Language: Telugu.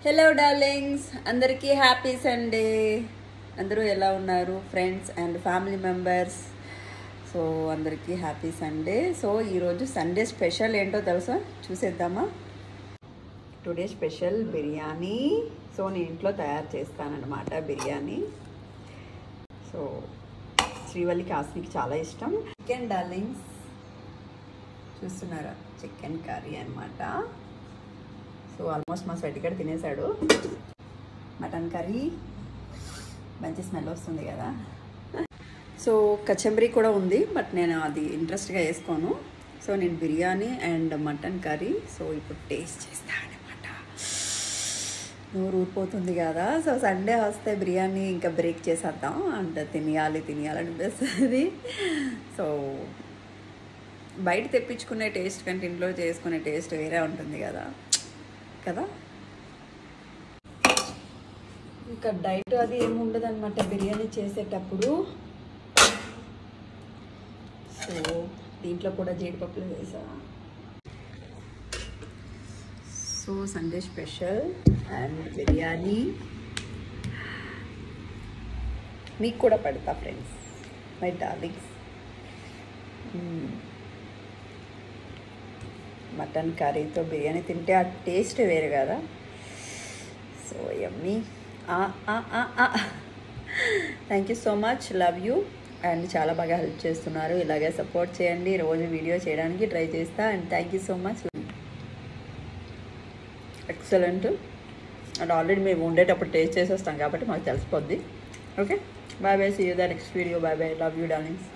హలో డార్లింగ్స్, అందరికీ హ్యాపీ సండే. అందరూ ఎలా ఉన్నారు friends and family members? So అందరికీ హ్యాపీ సండే. సో ఈరోజు సండే స్పెషల్ ఏంటో తెలుసా, చూసేద్దామా? Today special biryani. సో నేను ఇంట్లో తయారు చేస్తానన్నమాట బిర్యానీ. సో శ్రీవల్లికి ఆస్మికి చాలా ఇష్టం. చికెన్ డార్లింగ్స్ చూస్తున్నారా, చికెన్ కర్రీ అనమాట. సో ఆల్మోస్ట్ మా స్వెట్టిగడ తినేసాడు. మటన్ కర్రీ మంచి స్మెల్ వస్తుంది కదా. సో కచంబరీ కూడా ఉంది, బట్ నేను అది ఇంట్రెస్ట్గా వేసుకోను. సో నేను biryani and mutton curry so ఇప్పుడు టేస్ట్ చేస్తాను అనమాట. నోరు ఊరిపోతుంది కదా. సో సండే వస్తే బిర్యానీ ఇంకా బ్రేక్ చేసేద్దాం అండ్ తినేయాలనిపిస్తుంది. సో బయట తెప్పించుకునే టేస్ట్ కంటే ఇంట్లో చేసుకునే టేస్ట్ వేరే ఉంటుంది కదా. ఇంకా డైట్ అది ఏమి ఉండదు అనమాట బిర్యానీ చేసేటప్పుడు. సో దీంట్లో కూడా జీడిపప్పులు వేసా. So Sunday special and biryani మీకు కూడా పెడతా ఫ్రెండ్స్, మై డార్లింగ్స్. మటన్ కర్రీతో బిర్యానీ తింటే ఆ టేస్ట్ వేరు కదా. So yummy. Thank you so much, love you. And చాలా బాగా హెల్ప్ చేస్తున్నారు. ఇలాగే సపోర్ట్ చేయండి. రోజు వీడియో చేయడానికి ట్రై చేస్తా. And thank you so much. Excellent. And already మేము ఉండేటప్పుడు టేస్ట్ చేసి వస్తాం కాబట్టి మాకు తెలిసిపోద్ది. Okay, bye bye, see you the next video. Bye bye, love you darlings.